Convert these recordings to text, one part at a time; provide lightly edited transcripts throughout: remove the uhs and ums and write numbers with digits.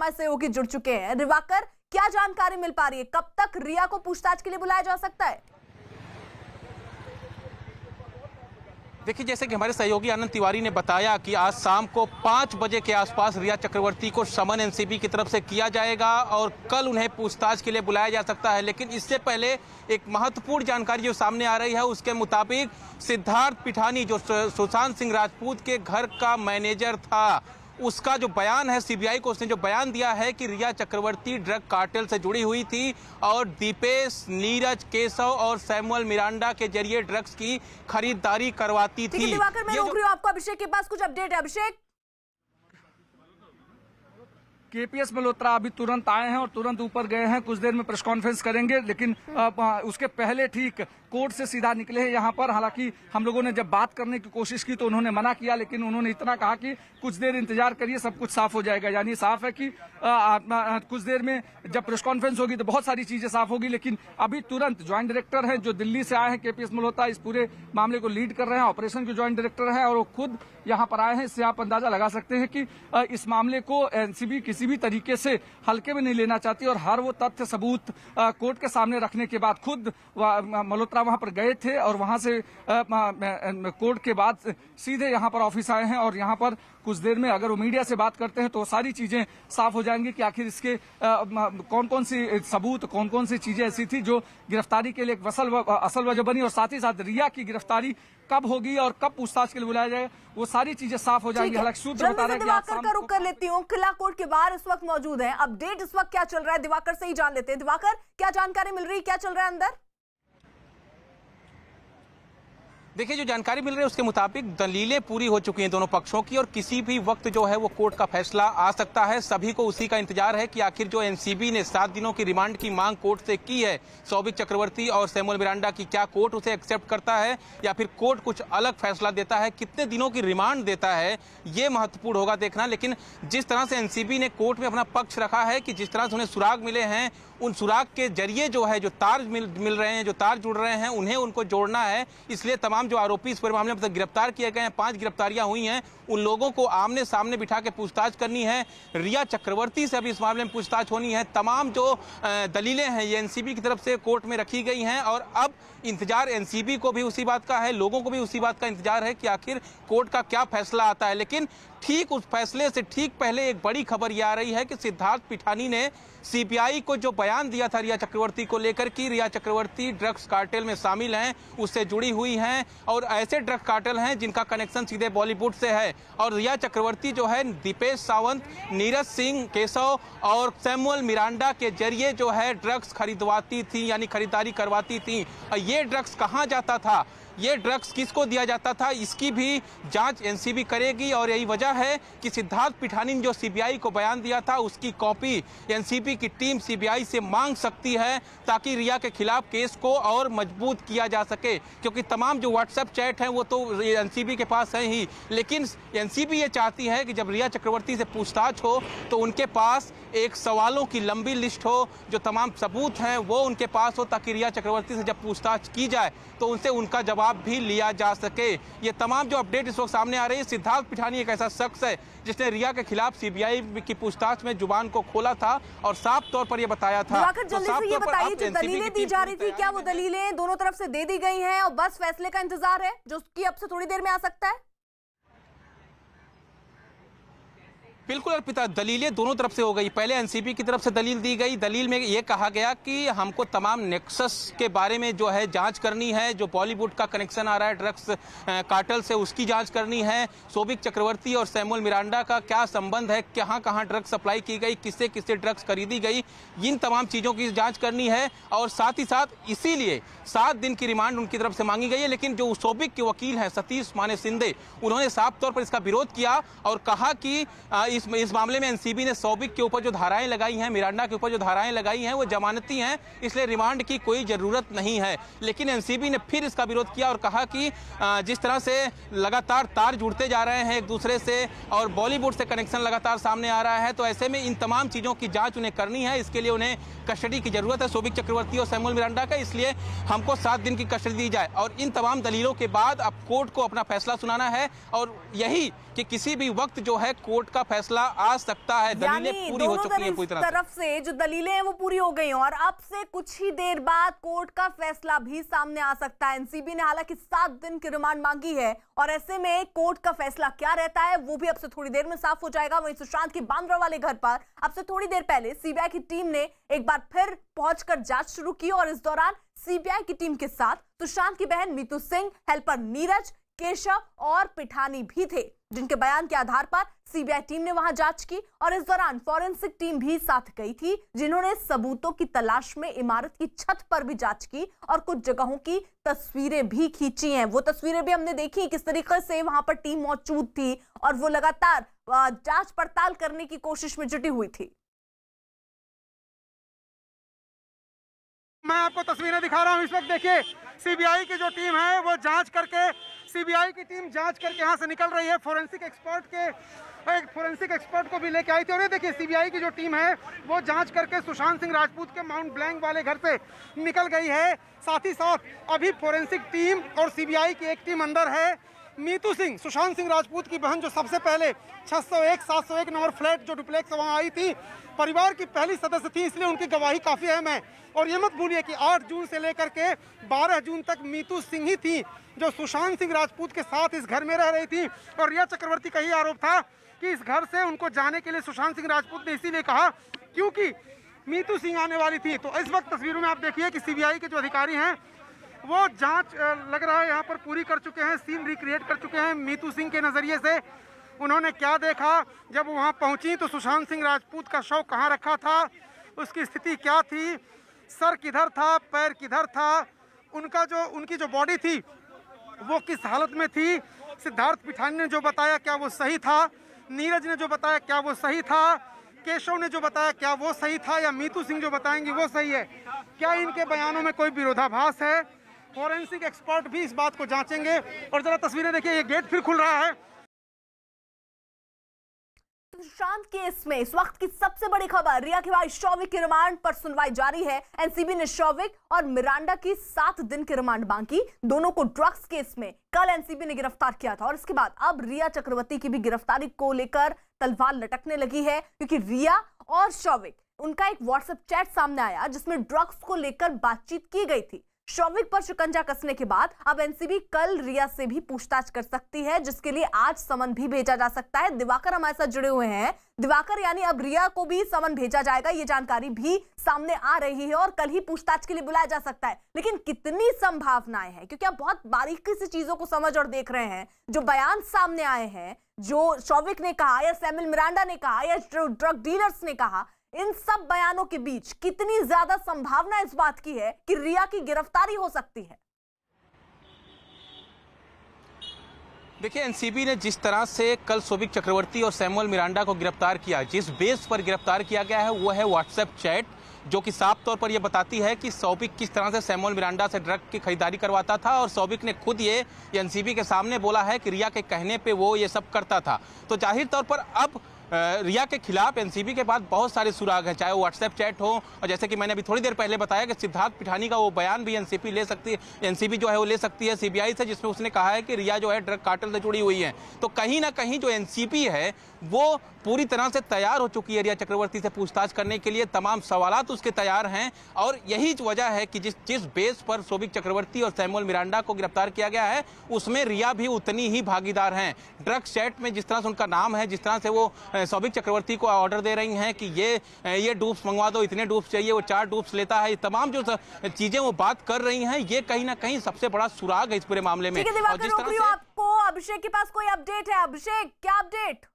हमारे सहयोगी जुड़ चुके हैं। दिवाकर, क्या जानकारी मिल पा रही है? कब तक रिया को पूछताछ के लिए बुलाया जा सकता है? देखिए, जैसे कि हमारे सहयोगी आनंद तिवारी ने बताया कि आज शाम को 5 बजे के आसपास रिया चक्रवर्ती को समन एनसीबी की तरफ से किया जाएगा और कल उन्हें पूछताछ के लिए बुलाया जा सकता है। लेकिन इससे पहले एक महत्वपूर्ण जानकारी जो सामने आ रही है, उसके मुताबिक सिद्धार्थ पिठानी जो सुशांत सिंह राजपूत के घर का मैनेजर था, उसका जो बयान है सीबीआई को, उसने जो बयान दिया है कि रिया चक्रवर्ती ड्रग कार्टेल से जुड़ी हुई थी और दीपेश, नीरज, केशव और सैमुअल मिरांडा के जरिए ड्रग्स की खरीदारी करवाती थी। दिवाकर, मैं रोक रही हूं आपको। अभिषेक के पास कुछ अपडेट है। अभिषेक, केपीएस मल्होत्रा अभी तुरंत आए हैं और तुरंत ऊपर गए हैं, कुछ देर में प्रेस कॉन्फ्रेंस करेंगे। लेकिन उसके पहले ठीक कोर्ट से सीधा निकले हैं यहाँ पर। हालांकि हम लोगों ने जब बात करने की कोशिश की तो उन्होंने मना किया, लेकिन उन्होंने इतना कहा कि कुछ देर इंतजार करिए, सब कुछ साफ हो जाएगा। यानी साफ है कि कुछ देर में जब प्रेस कॉन्फ्रेंस होगी तो बहुत सारी चीजें साफ होगी। लेकिन अभी तुरंत ज्वाइंट डायरेक्टर हैं जो दिल्ली से आए हैं, केपीएस मल्होत्रा इस पूरे मामले को लीड कर रहे हैं, ऑपरेशन के ज्वाइंट डायरेक्टर है और वो खुद यहाँ पर आए हैं। इससे आप अंदाजा लगा सकते हैं कि इस मामले को एनसीबी किसी भी तरीके से हल्के में नहीं लेना चाहती और हर वो तथ्य सबूत कोर्ट के सामने रखने के बाद खुद मल्होत्रा वहां पर गए थे और वहां से कोर्ट के बाद सीधे यहाँ पर ऑफिस आए हैं। और यहाँ पर कुछ देर में अगर वो मीडिया से बात करते हैं तो सारी चीजें साफ हो जाएंगी कि आखिर इसके कौन कौन सी सबूत, कौन कौन सी चीजें ऐसी थी जो गिरफ्तारी के लिए असल वजह बनी, और साथ ही साथ रिया की गिरफ्तारी कब होगी और कब पूछताछ के लिए बुलाया जाए, वो सारी चीजें साफ हो जाएंगी। हालांकि सूत्र बता रहे हैं कि दिवाकर का रुख कर लेती हूँ। किला कोर्ट के बाहर इस वक्त मौजूद है। अपडेट इस वक्त क्या चल रहा है, दिवाकर से ही जान लेते हैं। दिवाकर, क्या जानकारी मिल रही है, क्या चल रहा है अंदर? देखिए, जो जानकारी मिल रही है उसके मुताबिक दलीलें पूरी हो चुकी हैं दोनों पक्षों की और किसी भी वक्त जो है वो कोर्ट का फैसला आ सकता है। सभी को उसी का इंतजार है कि आखिर जो एनसीबी ने 7 दिनों की रिमांड की मांग कोर्ट से की है सौबिक चक्रवर्ती और सैमुअल मिरांडा की, क्या कोर्ट उसे एक्सेप्ट करता है या फिर कोर्ट कुछ अलग फैसला देता है, कितने दिनों की रिमांड देता है, ये महत्वपूर्ण होगा देखना। लेकिन जिस तरह से एनसीबी ने कोर्ट में अपना पक्ष रखा है कि जिस तरह से उन्हें सुराग मिले हैं, उन सुराग के जरिए जो है जो तार मिल रहे हैं, जो तार जुड़ रहे हैं, उनको जोड़ना है। इसलिए तमाम जो आरोपी इस पूरे मामले में गिरफ्तार किए गए हैं, 5 गिरफ्तारियां हुई हैं, उन लोगों को आमने सामने बिठा के पूछताछ करनी है। रिया चक्रवर्ती से अभी इस मामले में पूछताछ होनी है। तमाम जो दलीलें हैं ये एनसीबी की तरफ से कोर्ट में रखी गई हैं और अब इंतजार एनसीबी को भी उसी बात का है, लोगों को भी उसी बात का इंतजार है कि आखिर कोर्ट का क्या फैसला आता है। लेकिन ठीक उस फैसले से ठीक पहले एक बड़ी खबर ये आ रही है कि सिद्धार्थ पिठानी ने सीबीआई को जो बयान दिया था रिया चक्रवर्ती को लेकर कि रिया चक्रवर्ती ड्रग्स कार्टेल में शामिल हैं, उससे जुड़ी हुई हैं और ऐसे ड्रग कार्टेल हैं जिनका कनेक्शन सीधे बॉलीवुड से है। और रिया चक्रवर्ती जो है दीपेश सावंत, नीरज सिंह, केशव और सैमुअल मिरांडा के जरिए जो है ड्रग्स खरीदवाती थी, यानी खरीदारी करवाती थी। और ये ड्रग्स कहाँ जाता था, ये ड्रग्स किसको दिया जाता था, इसकी भी जांच एनसीबी करेगी। और यही वजह है कि सिद्धार्थ पिठानी ने जो सीबीआई को बयान दिया था उसकी कॉपी एनसीबी की टीम सीबीआई से मांग सकती है ताकि रिया के खिलाफ केस को और मजबूत किया जा सके। क्योंकि तमाम जो व्हाट्सएप चैट हैं वो तो एनसीबी के पास हैं ही, लेकिन एनसीबी ये चाहती है कि जब रिया चक्रवर्ती से पूछताछ हो तो उनके पास एक सवालों की लंबी लिस्ट हो, जो तमाम सबूत हैं वो उनके पास हो, ताकि रिया चक्रवर्ती से जब पूछताछ की जाए तो उनसे उनका जवाब भी लिया जा सके। ये तमाम जो अपडेट इस वक्त सामने आ रही है। सिद्धार्थ पिठानी एक ऐसा शख्स है जिसने रिया के खिलाफ सीबीआई की पूछताछ में जुबान को खोला था और साफ तौर पर यह बताया था। जल्दी से ये बताइए, जो दलीलें दी जा रही थी, क्या वो दलीलें दोनों तरफ से दे दी गई हैं और बस फैसले का इंतजार है जो कि अब से थोड़ी देर में आ सकता है? बिल्कुल अर्पिता, दलीलें दोनों तरफ से हो गई। पहले एनसीबी की तरफ से दलील दी गई, दलील में ये कहा गया कि हमको तमाम नेक्सस के बारे में जो है जांच करनी है, जो बॉलीवुड का कनेक्शन आ रहा है ड्रग्स कार्टेल से, उसकी जांच करनी है। सौबिक चक्रवर्ती और सैमुअल मिरांडा का क्या संबंध है, कहां कहां ड्रग्स सप्लाई की गई, किससे किससे ड्रग्स खरीदी गई, इन तमाम चीज़ों की जाँच करनी है। और साथ ही साथ इसीलिए 7 दिन की रिमांड उनकी तरफ से मांगी गई है। लेकिन जो सौबिक के वकील हैं सतीश माने सिंधे, उन्होंने साफ तौर पर इसका विरोध किया और कहा कि इस मामले में एनसीबी ने सौबिक के ऊपर जो धाराएं लगाई हैं, मिरांडा के ऊपर जो धाराएं लगाई हैं, वो जमानती हैं, इसलिए रिमांड की कोई जरूरत नहीं है। लेकिन एनसीबी ने फिर इसका विरोध किया और कहा कि जिस तरह से लगातार तार जुड़ते जा रहे हैं एक दूसरे से और बॉलीवुड से कनेक्शन लगातार सामने आ रहा है, तो ऐसे में इन तमाम चीज़ों की जाँच उन्हें करनी है। इसके लिए उन्हें कस्टडी की जरूरत है सौबिक चक्रवर्ती और सैमुअल मिरांडा का, इसलिए हमको 7 दिन की कस्टडी दी जाए। और इन तमाम दलीलों के बाद अब कोर्ट को अपना फैसला सुनाना है और यही कि किसी भी वक्त जो है कोर्ट का फैसला फैसला आ सकता है। दलीलें पूरी हो चुकी हैं पूरी तरफ से, जो दलीलें हैं वो पूरी हो गई हैं और अब से कुछ ही देर बाद कोर्ट का फैसला भी सामने आ सकता है। एनसीबी ने हालांकि 7 दिन की रिमांड मांगी है और ऐसे में कोर्ट का फैसला क्या रहता है वो भी अब से थोड़ी देर में साफ हो जाएगा। वहीं सुशांत की बांद्रा वाले घर पर अब से थोड़ी देर पहले सीबीआई की टीम ने एक बार फिर पहुंचकर जांच शुरू की और इस दौरान सीबीआई की टीम के साथ सुशांत की बहन मीतू सिंह, हेल्पर नीरज, केशव और पिठानी भी थे, जिनके बयान के आधार पर सीबीआई टीम ने वहां जांच की और इस दौरान फॉरेंसिक टीम भी साथ गई थी, जिन्होंने सबूतों की तलाश में इमारत की छत पर भी जांच की और कुछ जगहों की तस्वीरें भी खींची हैं। वो तस्वीरें भी हमने देखी किस तरीके से वहां पर टीम मौजूद थी और वो लगातार जांच पड़ताल करने की कोशिश में जुटी हुई थी। मैं आपको तस्वीरें दिखा रहा हूं इस वक्त। देखिए सीबीआई की जो टीम है वो जांच करके, सीबीआई की टीम जांच करके यहां से निकल रही है। फोरेंसिक एक्सपर्ट को भी लेके आई थी और ये देखिए सीबीआई की जो टीम है वो जांच करके सुशांत सिंह राजपूत के माउंट ब्लैंक वाले घर से निकल गई है। साथ ही साथ अभी फोरेंसिक टीम और सीबीआई की एक टीम अंदर है। मीतू सिंह, सुशांत सिंह राजपूत की बहन, जो सबसे पहले 601 701 नंबर फ्लैट जो डुप्लेक्स वहां आई थी, परिवार की पहली सदस्य थी, इसलिए उनकी गवाही काफी अहम है। और ये मत भूलिए कि 8 जून से लेकर के 12 जून तक मीतू सिंह ही थी जो सुशांत सिंह राजपूत के साथ इस घर में रह रही थी और रिया चक्रवर्ती का ही आरोप था कि इस घर से उनको जाने के लिए सुशांत सिंह राजपूत ने इसीलिए कहा क्योंकि मीतू सिंह आने वाली थी। तो इस वक्त तस्वीरों में आप देखिए कि सीबीआई के जो अधिकारी हैं वो जांच लग रहा है यहाँ पर पूरी कर चुके हैं, सीन रिक्रिएट कर चुके हैं मीतू सिंह के नजरिए से। उन्होंने क्या देखा जब वहाँ पहुंची, तो सुशांत सिंह राजपूत का शव कहाँ रखा था, उसकी स्थिति क्या थी, सर किधर था, पैर किधर था, उनकी जो बॉडी थी वो किस हालत में थी। सिद्धार्थ पिठानी ने जो बताया क्या वो सही था, नीरज ने जो बताया क्या वो सही था, केशव ने जो बताया क्या वो सही था, या मीतू सिंह जो बताएंगी वो सही है, क्या इनके बयानों में कोई विरोधाभास है। फोरेंसिक एक्सपर्ट भी इस बात को जांचेंगे। और जरा तस्वीरें देखिए, ये गेट फिर खुल रहा है। सुशांत केस में इस वक्त की सबसे बड़ी खबर, रिया के भाई शौविक की रिमांड पर सुनवाई जारी है। एनसीबी ने शौविक और मिरांडा की 7 दिन की रिमांड मांगी। दोनों को ड्रग्स केस में कल एनसीबी ने गिरफ्तार किया था और इसके बाद अब रिया चक्रवर्ती की भी गिरफ्तारी को लेकर तलवार लटकने लगी है, क्योंकि रिया और शौविक, उनका एक व्हाट्सएप चैट सामने आया जिसमें ड्रग्स को लेकर बातचीत की गई थी। शौविक पर शिकंजा कसने के बाद अब एनसीबी कल रिया से भी पूछताछ कर सकती है, जिसके लिए आज समन भी भेजा जा सकता है। दिवाकर हमारे साथ जुड़े हुए हैं। दिवाकर, यानी अब रिया को भी समन भेजा जाएगा, ये जानकारी भी सामने आ रही है और कल ही पूछताछ के लिए बुलाया जा सकता है। लेकिन कितनी संभावनाएं हैं, क्योंकि आप बहुत बारीकी से चीजों को समझ और देख रहे हैं। जो बयान सामने आए हैं, जो शौविक ने कहा या सैमुअल मिरांडा ने कहा या ड्रग डीलर्स ने कहा, इन सब बयानों के बीच कितनी ज्यादा संभावना इस बात की है कि रिया की गिरफ्तारी हो सकती है। देखिए, एनसीबी ने जिस तरह से कल शौविक चक्रवर्ती और सैमुअल मिरांडा को गिरफ्तार किया, जिस बेस पर गिरफ्तार किया गया है वो है व्हाट्सएप चैट, जो कि साफ तौर पर यह बताती है कि शौविक किस तरह से सैमुअल मिरांडा से ड्रग की खरीदारी करवाता था। और शौविक ने खुद ये एनसीबी के सामने बोला है कि रिया के कहने पे वो ये सब करता था। तो जाहिर तौर पर अब रिया के खिलाफ एनसीबी के पास बहुत सारे सुराग हैं, चाहे वो व्हाट्सएप चैट हो, और जैसे कि मैंने अभी थोड़ी देर पहले बताया कि सिद्धार्थ पिठानी का वो बयान भी एनसीबी जो है वो ले सकती है सीबीआई से, जिसमें उसने कहा है कि रिया जो है ड्रग कार्टेल से जुड़ी हुई है। तो कहीं ना कहीं जो एनसीबी है वो पूरी तरह से तैयार हो चुकी है रिया चक्रवर्ती से पूछताछ करने के लिए। तमाम सवालात उसके तैयार हैं और यही वजह है कि जिस बेस पर शौविक चक्रवर्ती और सैमुअल मिरांडा को गिरफ्तार किया गया है, उसमें रिया भी उतनी ही भागीदार हैं। ड्रग्स चैट में जिस तरह से उनका नाम है, जिस तरह से वो शौविक चक्रवर्ती को ऑर्डर दे रही हैं कि ये डूब्स मंगवा दो, इतने डूब्स चाहिए, वो 4 डूब्स लेता है, ये तमाम जो चीजें वो बात कर रही हैं, ये कहीं ना कहीं सबसे बड़ा सुराग है इस पूरे मामले में। और जिस तरह से आपको अभिषेक के पास कोई अपडेट है, अभिषेक क्या अपडेट?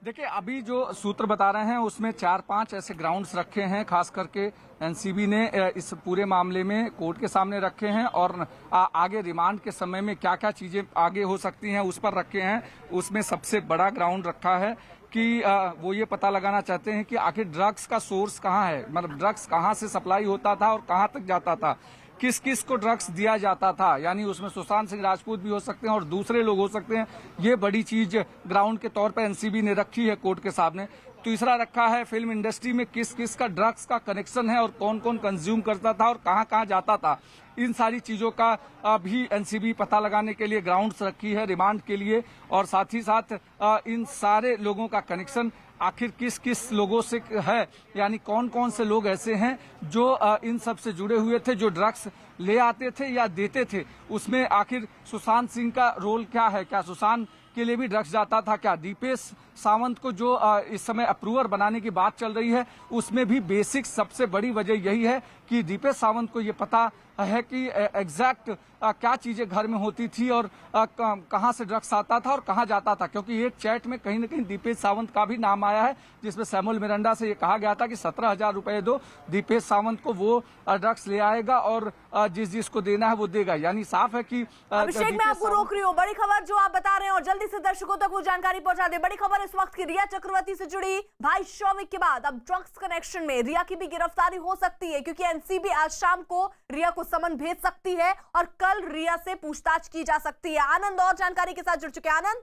देखिए, अभी जो सूत्र बता रहे हैं उसमें 4-5 ऐसे ग्राउंड्स रखे हैं, खास करके एनसीबी ने इस पूरे मामले में कोर्ट के सामने रखे हैं और आगे रिमांड के समय में क्या क्या चीजें आगे हो सकती हैं उस पर रखे हैं। उसमें सबसे बड़ा ग्राउंड रखा है कि वो ये पता लगाना चाहते हैं कि आखिर ड्रग्स का सोर्स कहाँ है, मतलब ड्रग्स कहाँ से सप्लाई होता था और कहाँ तक जाता था, किस किस को ड्रग्स दिया जाता था। यानी उसमें सुशांत सिंह राजपूत भी हो सकते हैं और दूसरे लोग हो सकते हैं। ये बड़ी चीज ग्राउंड के तौर पर एनसीबी ने रखी है कोर्ट के सामने। तीसरा रखा है फिल्म इंडस्ट्री में किस किस का ड्रग्स का कनेक्शन है और कौन कौन कंज्यूम करता था और कहां कहां जाता था। इन सारी चीजों का भी एनसीबी पता लगाने के लिए ग्राउंड्स रखी है रिमांड के लिए, और साथ ही साथ इन सारे लोगों का कनेक्शन आखिर किस किस लोगों से है, यानी कौन कौन से लोग ऐसे हैं जो इन सब से जुड़े हुए थे, जो ड्रग्स ले आते थे या देते थे। उसमें आखिर सुशांत सिंह का रोल क्या है, क्या सुशांत के लिए भी ड्रग्स जाता था, क्या दीपेश सावंत को जो इस समय अप्रूवर बनाने की बात चल रही है उसमें भी बेसिक सबसे बड़ी वजह यही है कि दीपेश सावंत को ये पता है कि एग्जैक्ट क्या चीजें घर में होती थी और कहां से ड्रग्स आता था और कहां जाता था, क्योंकि एक चैट में कहीं न कहीं दीपेश सावंत का भी नाम आया है जिसमें सैमुअल मिरांडा से ये कहा गया था कि 17,000 रुपए दो, दीपेश सावंत को वो ड्रग्स ले आएगा और जिस जिसको देना है वो देगा। यानी साफ है कि अभिषेक मैं आपको रोक रही हूँ, बड़ी खबर जो आप बता रहे हैं और जल्दी से दर्शकों तक वो जानकारी पहुंचा दे। बड़ी खबर इस वक्त की रिया चक्रवर्ती से जुड़ी, भाई शौविक के बाद अब ड्रग्स कनेक्शन में रिया की भी गिरफ्तारी हो सकती है, क्योंकि एनसीबी आज शाम को रिया को समन भेज सकती है और कल रिया से पूछताछ की जा सकती है। आनंद और जानकारी के साथ जुड़ चुके हैं। आनंद,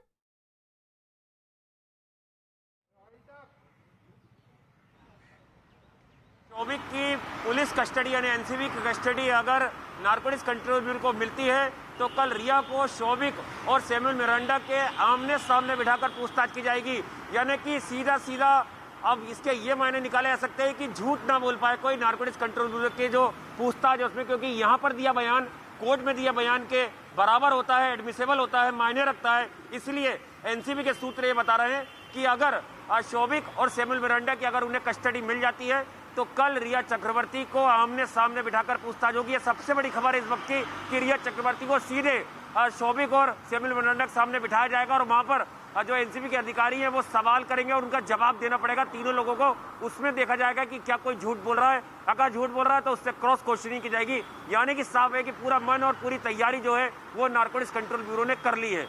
शौविक की पुलिस कस्टडी यानी एनसीबी की कस्टडी अगर नारकोटिक्स कंट्रोल ब्यूरो को मिलती है तो कल रिया को शौविक और सैमुअल मिरांडा के आमने सामने बिठाकर पूछताछ की जाएगी। यानी कि सीधा सीधा अब इसके ये मायने निकाले जा सकते हैं कि झूठ ना बोल पाए कोई नारकोटिक्स कंट्रोल ब्यूरो के जो पूछताछ है उसमें, क्योंकि यहाँ पर दिया बयान कोर्ट में दिया बयान के बराबर होता है, एडमिसेबल होता है, मायने रखता है। इसलिए एनसीबी के सूत्र ये बता रहे हैं कि अगर शौविक और सैमुअल मिरांडा की अगर उन्हें कस्टडी मिल जाती है तो कल रिया चक्रवर्ती को आमने सामने बिठाकर पूछताछ होगी। ये सबसे बड़ी खबर है इस वक्त की कि रिया चक्रवर्ती को सीधे शौविक और सैमुअल मिरांडा के सामने बिठाया जाएगा और वहां पर जो एनसीबी के अधिकारी हैं वो सवाल करेंगे और उनका जवाब देना पड़ेगा तीनों लोगों को। उसमें देखा जाएगा कि क्या कोई झूठ बोल रहा है, अगर झूठ बोल रहा है तो उससे क्रॉस क्वेश्चनिंग की जाएगी। यानी कि साफ है कि पूरा मन और पूरी तैयारी जो है वो नारकोटिक्स कंट्रोल ब्यूरो ने कर ली है।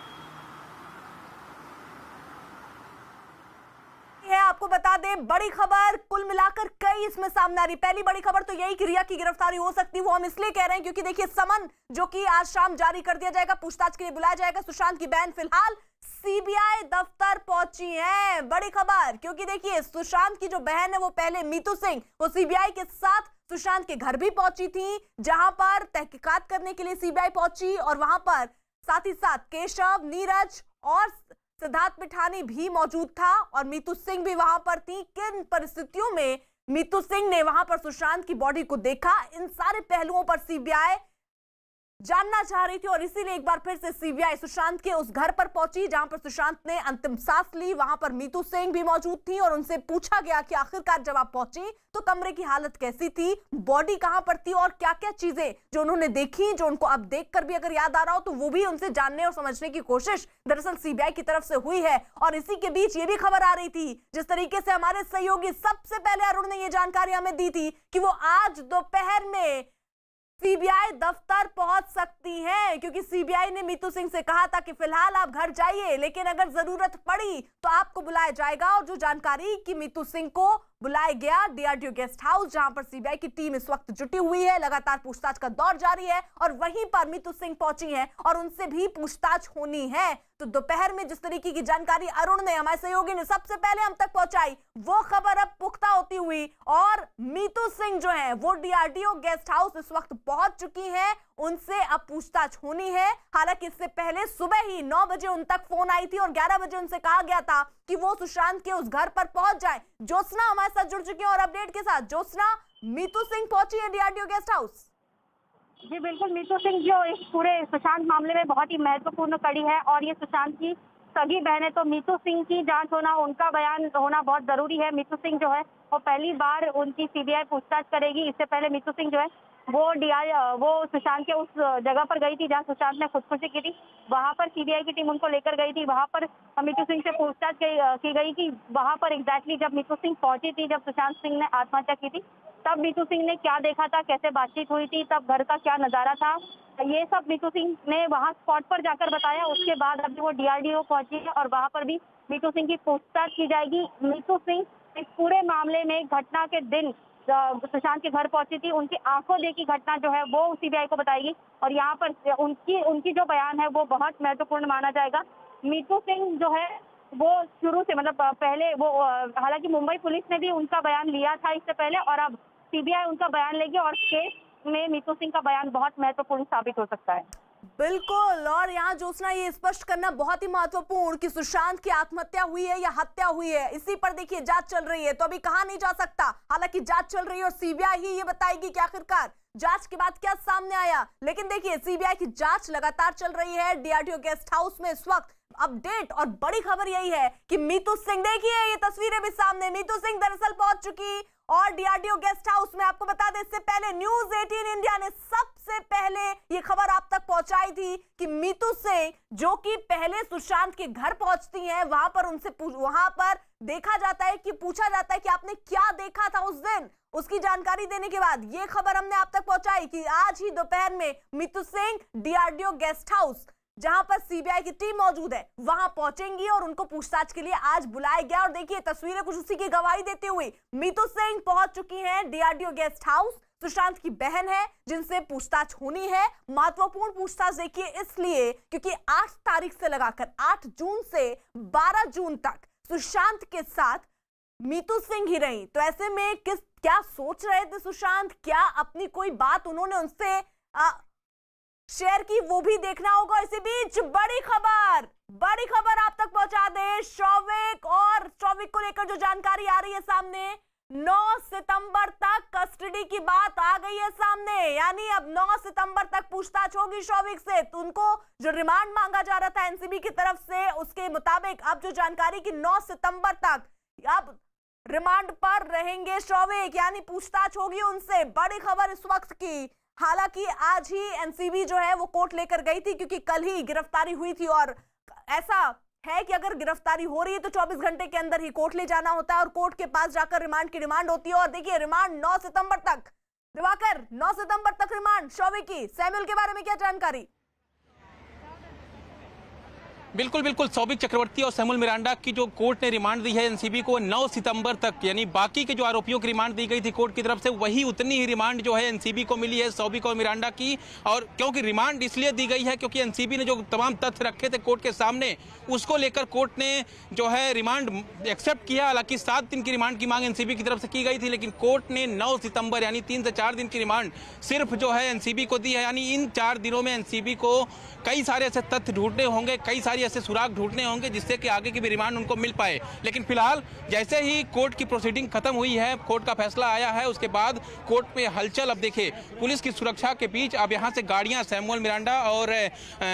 आपको बता दें बड़ी खबर कुल मिलाकर कई इसमें सामने आ रही। पहली बड़ी खबर तो यही कि रिया की गिरफ्तारी हो सकती है, वो हम इसलिए कह रहे हैं क्योंकि देखिए समन जो कि आज शाम जारी कर दिया जाएगा, पूछताछ के लिए बुलाया जाएगा। सुशांत की बहन फिलहाल सीबीआई दफ्तर पहुंची है, बड़ी खबर, क्योंकि देखिए सुशांत की जो बहन है वो पहले मीतू सिंह वो सीबीआई के साथ सुशांत के घर भी पहुंची थी, जहां पर तहकीकात करने के लिए सीबीआई पहुंची और वहां पर साथ ही साथ केशव, नीरज और सिद्धार्थ पिठानी भी मौजूद था और मीतू सिंह भी वहां पर थी। किन परिस्थितियों में मीतू सिंह ने वहां पर सुशांत की बॉडी को देखा, इन सारे पहलुओं पर सीबीआई जानना चाह रही थी और इसीलिए एक बार फिर से सीबीआई सुशांत के उस घर पर पहुंची जहां पर सुशांत ने अंतिम सांस ली। वहां पर मीतू सिंह भी मौजूद थी और उनसे पूछा गया कि आखिरकार जब आप पहुंची तो कमरे की हालत कैसी थी, बॉडी कहां पर थी और क्या क्या चीजें जो उन्होंने देखी, जो उनको अब देखकर भी अगर याद आ रहा हो तो वो भी उनसे जानने और समझने की कोशिश दरअसल सीबीआई की तरफ से हुई है। और इसी के बीच ये भी खबर आ रही थी, जिस तरीके से हमारे सहयोगी सबसे पहले अरुण ने ये जानकारी हमें दी थी कि वो आज दोपहर में सीबीआई दफ्तर पहुंच सकती हैं, क्योंकि सीबीआई ने मीतू सिंह से कहा था कि फिलहाल आप घर जाइए लेकिन अगर जरूरत पड़ी तो आपको बुलाया जाएगा। और जो जानकारी कि मीतू सिंह को बुलाया गया डीआरडीओ गेस्ट हाउस, जहां पर सीबीआई की टीम इस वक्त जुटी हुई है, लगातार पूछताछ का दौर जारी है और वहीं पर मीतू सिंह पहुंची हैं और उनसे भी पूछताछ होनी है। तो दोपहर में जिस तरीके की जानकारी अरुण ने, हमारे सहयोगी ने सबसे पहले हम तक पहुंचाई, वो खबर अब पुख्ता होती हुई और मीतू सिंह जो है वो डीआरडीओ गेस्ट हाउस इस वक्त पहुंच चुकी हैं, उनसे अब पूछताछ होनी है। हालांकि इससे पहले सुबह ही 9 बजे उन तक फोन आई थी और 11 बजे उनसे कहा गया था कि वो सुशांत के उस घर पर पहुंच जाए। ज्योत्सना हमारे साथ जुड़ चुकी है और अपडेट के साथ। ज्योत्सना, मीतू सिंह पहुंची है डीआरडीओ गेस्ट हाउस? जी बिल्कुल, मीतू सिंह जो इस पूरे सुशांत मामले में बहुत ही महत्वपूर्ण कड़ी है और ये सुशांत की सगी बहन है, तो मीतू सिंह की जांच होना, उनका बयान होना बहुत जरूरी है। मीतू सिंह जो है वो पहली बार उनकी सीबीआई पूछताछ करेगी। इससे पहले मीतू सिंह जो है वो सुशांत के उस जगह पर गई थी जहां सुशांत ने खुदकुशी की थी, वहां पर सीबीआई की टीम उनको लेकर गई थी। वहां पर मीतू सिंह से पूछताछ की गई कि वहां पर एग्जैक्टली जब मीतू सिंह पहुंची थी, जब सुशांत सिंह ने आत्महत्या की थी, तब मीतू सिंह ने क्या देखा था, कैसे बातचीत हुई थी, तब घर का क्या नजारा था, ये सब मीतू सिंह ने वहां स्पॉट पर जाकर बताया। उसके बाद अभी वो डीआरडीओ पहुंची है और वहां पर भी मीतू सिंह की पूछताछ की जाएगी। मीतू सिंह इस पूरे मामले में घटना के दिन सुशांत के घर पहुंची थी, उनकी आंखों देखी घटना जो है वो सीबीआई को बताएगी और यहाँ पर उनकी जो बयान है वो बहुत महत्वपूर्ण माना जाएगा। मीतू सिंह जो है वो शुरू से मतलब पहले वो हालांकि मुंबई पुलिस ने भी उनका बयान लिया था इससे पहले, और अब सीबीआई उनका बयान लेगी और केस में मीतू सिंह का बयान बहुत महत्वपूर्ण साबित हो सकता है। बिल्कुल, और यहाँ ज्योत्सना ये स्पष्ट करना बहुत ही महत्वपूर्ण कि सुशांत की आत्महत्या हुई है या हत्या हुई है, इसी पर देखिए जांच चल रही है, तो अभी कहा नहीं जा सकता। हालांकि जांच चल रही है और सीबीआई ही ये बताएगी कि आखिरकार जांच के बाद क्या सामने आया। लेकिन देखिए सीबीआई की जांच लगातार चल रही है। डीआरडीओ गेस्ट हाउस में इस वक्त अपडेट और बड़ी खबर यही है कि मीतू सिंह, देखिए ये तस्वीरें भी सामने, मीतू सिंह दरअसल पहुंच चुकी और डीआरडीओ गेस्ट हाउस में। आपको बता दें इससे पहले न्यूज 18 इंडिया ने सबसे पहले ये खबर आप तक पहुंचाई थी कि मीतू सिंह जो कि पहले सुशांत के घर पहुंचती हैं, वहां पर उनसे वहां पर देखा जाता है कि पूछा जाता है कि आपने क्या देखा था उस दिन। उसकी जानकारी देने के बाद ये खबर हमने आप तक पहुंचाई कि आज ही दोपहर में Meetu Singh DRDO guest house, जहां पर सीबीआई की टीम मौजूद है, वहां पहुंचेंगी और उनको पूछताछ के लिए आज बुलाया गया। और देखिए तस्वीरें कुछ उसी की गवाही देते हुए मीतू सिंह पहुंच चुकी हैं डीआरडीओ गेस्ट हाउस। सुशांत की बहन है जिनसे पूछताछ होनी है। महत्वपूर्ण पूछताछ देखिए इसलिए क्योंकि 8 तारीख से लगाकर 8 जून से 12 जून तक सुशांत के साथ मीतू सिंह ही रही। तो ऐसे में क्या सोच रहे थे सुशांत, क्या अपनी कोई बात उन्होंने उनसे शेयर की, वो भी देखना होगा। इसी बीच बड़ी खबर आप तक पहुंचा दे शौविक को लेकर जो जानकारी आ रही है सामने। 9 सितंबर तक कस्टडी की बात आ गई है सामने, यानी अब 9 सितंबर तक पूछताछ होगी शौविक से। तो उनको जो रिमांड मांगा जा रहा था एनसीबी की तरफ से, उसके मुताबिक अब जो जानकारी कि 9 सितंबर तक अब रिमांड पर रहेंगे शौविक, यानी पूछताछ होगी उनसे। बड़ी खबर इस वक्त की। हालांकि आज ही एनसीबी जो है वो कोर्ट लेकर गई थी क्योंकि कल ही गिरफ्तारी हुई थी, और ऐसा है कि अगर गिरफ्तारी हो रही है तो 24 घंटे के अंदर ही कोर्ट ले जाना होता है और कोर्ट के पास जाकर रिमांड की डिमांड होती है। और देखिए रिमांड 9 सितंबर तक, दिवाकर 9 सितंबर तक रिमांड शौविक की। सैमुअल के बारे में क्या जानकारी? बिल्कुल शौविक चक्रवर्ती और सैमुअल मिरांडा की जो कोर्ट ने रिमांड दी है एनसीबी को 9 सितंबर तक, यानी बाकी के जो आरोपियों की रिमांड दी गई थी कोर्ट की तरफ से, वही उतनी ही रिमांड जो है एनसीबी को मिली है शौविक और मिरांडा की। और क्योंकि रिमांड इसलिए दी गई है क्योंकि एनसीबी ने जो तमाम तथ्य रखे थे कोर्ट के सामने, उसको लेकर कोर्ट ने जो है रिमांड एक्सेप्ट किया। हालांकि 7 दिन की रिमांड की मांग एनसीबी की तरफ से की गई थी, लेकिन कोर्ट ने 9 सितंबर यानी 3 से 4 दिन की रिमांड सिर्फ जो है एनसीबी को दी है। यानी इन 4 दिनों में एनसीबी को कई सारे ऐसे तथ्य ढूंढने होंगे, कई सारे ऐसे सुराग ढूंढने होंगे जिससे कि आगे की भी रिमांड उनको मिल पाए। लेकिन फिलहाल जैसे ही कोर्ट की प्रोसीडिंग खत्म हुई है, कोर्ट का फैसला आया है, उसके बाद कोर्ट में हलचल। अब देखिए पुलिस की सुरक्षा के बीच अब यहाँ से गाड़ियां सैमुअल मिरांडा और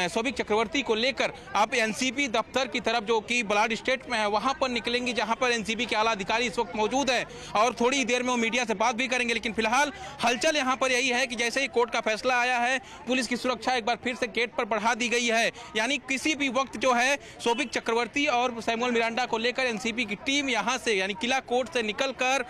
शौविक चक्रवर्ती को लेकर अब एनसीबी दफ्तर की तरफ जो कि ब्लाड स्टेट में है वहां पर निकलेंगी, जहां पर एनसीबी के आला अधिकारी इस वक्त मौजूद है और थोड़ी देर में वो मीडिया से बात भी करेंगे। लेकिन फिलहाल हलचल यहाँ पर यही है कि जैसे ही कोर्ट का फैसला आया है, पुलिस की सुरक्षा एक बार फिर से गेट पर बढ़ा दी गई है। यानी किसी भी वक्त जो है शौविक चक्रवर्ती और सैमुअल मिरांडा को लेकर एनसीबी की टीम यहां से यानी किला कोर्ट से निकलकर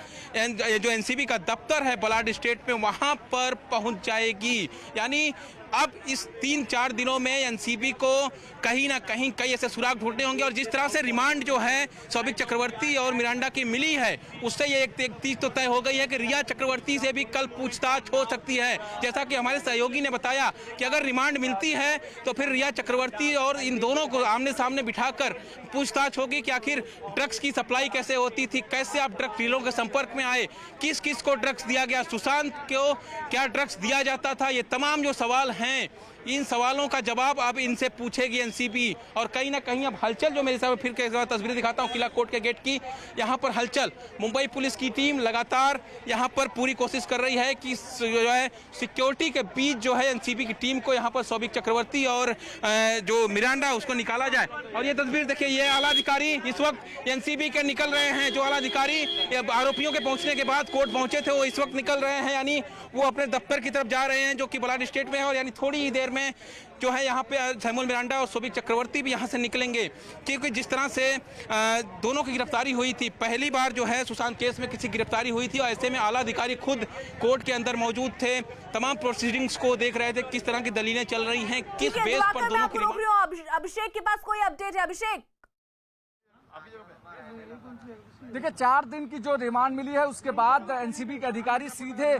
जो एनसीबी का दफ्तर है ब्लाड स्टेट में वहां पर पहुंच जाएगी। यानी अब इस 3-4 दिनों में एनसीबी को कहीं ना कहीं कई ऐसे सुराग ढूंढने होंगे। और जिस तरह से रिमांड जो है शौविक चक्रवर्ती और मिरांडा की मिली है, उससे ये एक चीज तो तय हो गई है कि रिया चक्रवर्ती से भी कल पूछताछ हो सकती है। जैसा कि हमारे सहयोगी ने बताया कि अगर रिमांड मिलती है तो फिर रिया चक्रवर्ती और इन दोनों को आमने सामने बिठाकर पूछताछ होगी कि आखिर ड्रग्स की सप्लाई कैसे होती थी, कैसे आप ड्रग्स डीलरों के संपर्क में आए, किस किस को ड्रग्स दिया गया, सुशांत को क्या ड्रग्स दिया जाता था। ये तमाम जो सवाल हैं, इन सवालों का जवाब अब इनसे पूछेगी एनसीबी। और कहीं ना कहीं अब हलचल जो मेरे सामने फिर एक तस्वीरें दिखाता हूं किला कोर्ट के गेट की, यहां पर हलचल। मुंबई पुलिस की टीम लगातार यहां पर पूरी कोशिश कर रही है कि जो है सिक्योरिटी के बीच जो है एनसीबी की टीम को यहां पर शौविक चक्रवर्ती और जो मिरांडा उसको निकाला जाए। और ये तस्वीर देखिए, ये आला अधिकारी इस वक्त एनसीबी के निकल रहे हैं। जो आला अधिकारी आरोपियों के पहुंचने के बाद कोर्ट पहुंचे थे वो इस वक्त निकल रहे हैं, यानी वो अपने दफ्तर की तरफ जा रहे हैं जो कि ब्लाड स्टेट में है। और यानी थोड़ी ही देर में जो है यहाँ पे सैमुअल मिरांडा और शौविक चक्रवर्ती भी यहाँ से निकलेंगे, क्योंकि जिस तरह से दोनों की गिरफ्तारी हुई थी, पहली बार जो है सुशांत केस में किसी गिरफ्तारी हुई थी और ऐसे में आला अधिकारी खुद कोर्ट के अंदर मौजूद थे, तमाम प्रोसीडिंग्स को देख रहे थे, किस तरह की दलीलें चल रही हैं, किस बेस पर दोनों की। अभिषेक के पास कोई अपडेट है? अभिषेक देखिए 4 दिन की जो रिमांड मिली है उसके बाद एनसीबी के अधिकारी सीधे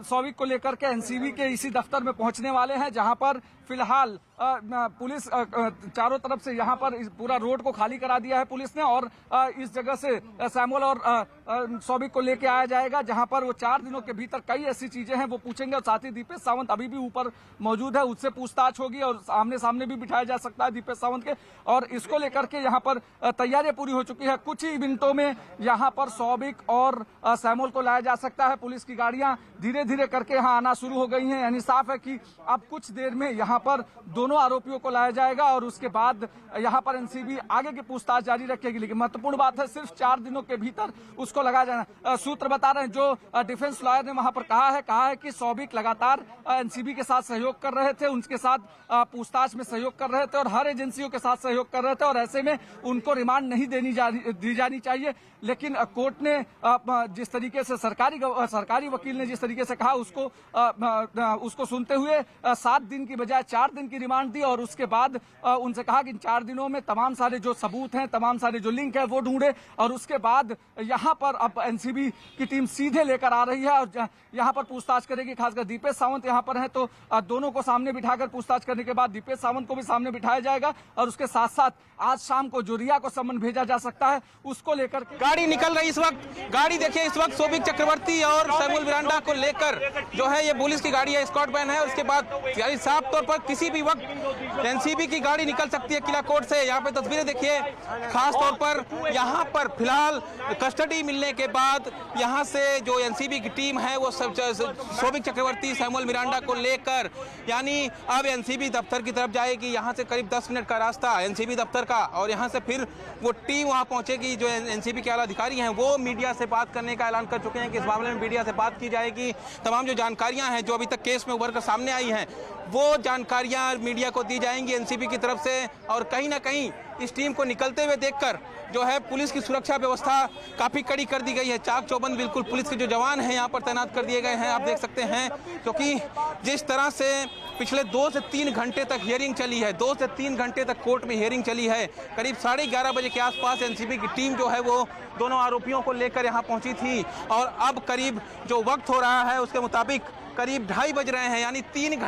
शौविक को लेकर के एनसीबी के इसी दफ्तर में पहुंचने वाले हैं, जहां पर फिलहाल पुलिस चारों तरफ से यहां पर पूरा रोड को खाली करा दिया है पुलिस ने, और इस जगह से सैमुअल और शौविक को लेके आया जाएगा, जहां पर वो 4 दिनों के भीतर कई ऐसी चीजें हैं वो पूछेंगे। और साथ ही दीपेश सावंत अभी भी ऊपर मौजूद है, उससे पूछताछ होगी और आमने सामने भी बिठाया जा सकता है दीपेश सावंत के। और इसको लेकर के यहाँ पर तैयारियां पूरी हो चुकी है। कुछ ही मिनटों में यहाँ पर शौविक और सैमुअल को लाया जा सकता है। पुलिस की गाड़ियां धीरे धीरे करके यहाँ आना शुरू हो गई हैं, यानी साफ है कि अब कुछ देर में यहाँ पर दोनों आरोपियों को लाया जाएगा और उसके बाद यहाँ पर एनसीबी आगे की पूछताछ जारी रखेगी। लेकिन महत्वपूर्ण बात है सिर्फ 4 दिनों के भीतर उसको लगाया जाना। सूत्र बता रहे हैं, जो डिफेंस लॉयर ने वहां पर कहा है कि शौविक लगातार एनसीबी के साथ सहयोग कर रहे थे, उनके साथ पूछताछ में सहयोग कर रहे थे और हर एजेंसियों के साथ सहयोग कर रहे थे, और ऐसे में उनको रिमांड नहीं दी जानी चाहिए। लेकिन कोर्ट ने जिस तरीके से सरकारी वकील ने जिस तरीके से कहा उसको सुनते हुए 7 दिन की बजाय 4 दिन की रिमांड दी, और उसके बाद उनसे कहा कि इन 4 दिनों में तमाम सारे जो सबूत हैं, तमाम सारे जो लिंक है वो ढूंढे, और उसके बाद यहाँ पर अब एनसीबी की टीम सीधे लेकर आ रही है और यहाँ पर पूछताछ करेगी। खासकर दीपेश सावंत यहाँ पर हैं, तो दोनों को सामने बिठाकर पूछताछ करने के बाद दीपेश सावंत को भी सामने बिठाया जाएगा, और उसके साथ साथ आज शाम को जो रिया को सम्मन भेजा जा सकता है उसको लेकर गाड़ी निकल रही इस वक्त। गाड़ी देखिए इस वक्त शौविक चक्रवर्ती और सैमुअल मिरांडा को लेकर जो है ये पुलिस की गाड़ी है, स्कॉट वैन है। उसके बाद यानी साफ तौर पर किसी भी वक्त एनसीबी की गाड़ी निकल सकती है किला कोर्ट से। यहाँ पे तस्वीरें देखिए, खास तौर पर यहाँ पर फिलहाल कस्टडी मिलने के बाद यहाँ से जो एनसीबी की टीम है वो सब शौविक चक्रवर्ती सैमुअल मिरांडा को लेकर यानी अब एनसीबी दफ्तर की तरफ जाएगी। यहाँ से करीब 10 मिनट का रास्ता एनसीबी दफ्तर का, और यहाँ से फिर वो टीम वहाँ पहुंचेगी। जो एनसीबी के आला अधिकारी हैं वो मीडिया से बात करने का ऐलान कर चुके हैं कि इस मामले में मीडिया से बात की जाएगी। तमाम जो जानकारियां हैं जो अभी तक केस में उभर कर सामने आई हैं वो जानकारियां मीडिया को दी जाएंगी एनसीबी की तरफ से। और कहीं ना कहीं इस टीम को निकलते हुए देखकर जो है पुलिस की सुरक्षा व्यवस्था काफी कड़ी कर दी गई है। चाक चौबंद बिल्कुल पुलिस के जो जवान हैं यहाँ पर तैनात कर दिए गए हैं, आप देख सकते हैं, क्योंकि जिस तरह से पिछले 2 से 3 घंटे तक हियरिंग चली है, 2 से 3 घंटे तक कोर्ट में हियरिंग चली है। करीब 11:30 बजे के आसपास एनसीबी की टीम जो है वो दोनों आरोपियों को लेकर यहाँ पहुंची थी, और अब करीब जो वक्त हो रहा है उसके मुताबिक करीब 2:30 बज रहे हैं, यानी 3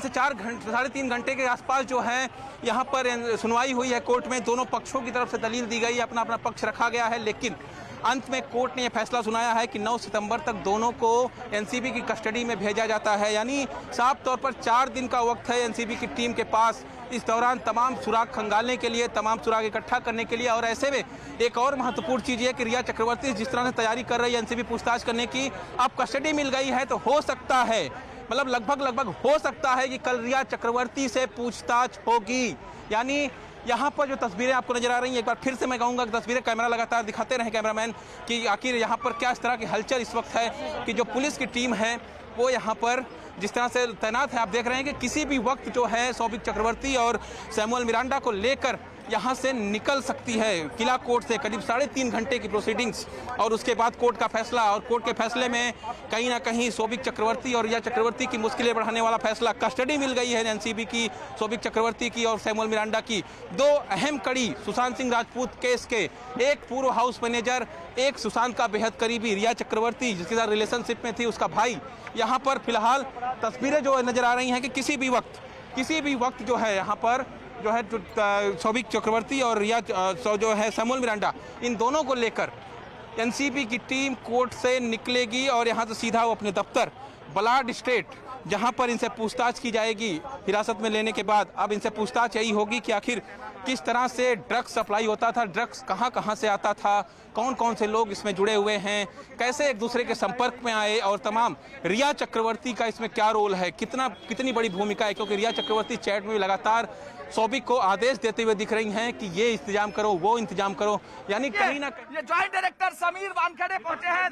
से 4 घंटे 3.5 घंटे के आसपास जो है यहाँ पर सुनवाई हुई है कोर्ट में। दोनों पक्षों की तरफ से दलील दी गई, अपना अपना पक्ष रखा गया है, लेकिन अंत में कोर्ट ने यह फैसला सुनाया है कि 9 सितंबर तक दोनों को एनसीबी की कस्टडी में भेजा जाता है। यानी साफ तौर पर 4 दिन का वक्त है एनसीबी की टीम के पास इस दौरान तमाम सुराग खंगालने के लिए, तमाम सुराग इकट्ठा करने के लिए। और ऐसे में एक और महत्वपूर्ण चीज़ है कि रिया चक्रवर्ती जिस तरह से तैयारी कर रही है एनसीबी पूछताछ करने की, अब कस्टडी मिल गई है, तो हो सकता है, मतलब लगभग हो सकता है कि कल रिया चक्रवर्ती से पूछताछ होगी। यानी यहाँ पर जो तस्वीरें आपको नजर आ रही हैं, एक बार फिर से मैं कहूँगा कि तस्वीरें कैमरा लगातार दिखाते रहें कैमरामैन, कि आखिर यहाँ पर क्या इस तरह की हलचल इस वक्त है कि जो पुलिस की टीम है वो यहाँ पर जिस तरह से तैनात है। आप देख रहे हैं कि किसी भी वक्त जो है शौविक चक्रवर्ती और सैमुअल मिरांडा को लेकर यहाँ से निकल सकती है किला कोर्ट से। करीब 3.5 घंटे की प्रोसीडिंग्स और उसके बाद कोर्ट का फैसला, और कोर्ट के फैसले में कहीं ना कहीं शौविक चक्रवर्ती और रिया चक्रवर्ती की मुश्किलें बढ़ाने वाला फैसला। कस्टडी मिल गई है एनसीबी की शौविक चक्रवर्ती की और सैमुअल मिरांडा की। 2 अहम कड़ी सुशांत सिंह राजपूत केस के, एक पूर्व हाउस मैनेजर, एक सुशांत का बेहद करीबी रिया चक्रवर्ती जिसके साथ रिलेशनशिप में थी उसका भाई। यहाँ पर फिलहाल तस्वीरें जो नजर आ रही हैं कि किसी भी वक्त जो है यहाँ पर जो है शौविक चक्रवर्ती और रिया जो है सैमुअल मिरांडा, इन दोनों को लेकर एनसीबी की टीम कोर्ट से निकलेगी और यहाँ से सीधा वो अपने दफ्तर बलाड स्टेट, जहाँ पर इनसे पूछताछ की जाएगी हिरासत में लेने के बाद। अब इनसे पूछताछ यही होगी कि आखिर किस तरह से ड्रग्स सप्लाई होता था, ड्रग्स कहाँ से आता था, कौन कौन से लोग इसमें जुड़े हुए हैं, कैसे एक दूसरे के संपर्क में आए, और तमाम रिया चक्रवर्ती का इसमें क्या रोल है, कितनी बड़ी भूमिका है। क्योंकि रिया चक्रवर्ती चैट में लगातार शौविक को आदेश देते हुए दिख रही हैं कि ये इंतजाम करो, वो इंतजाम करो। यानी कहीं ना कहीं ये जॉइंट डायरेक्टर समीर वानखेड़े पहुंचे हैं।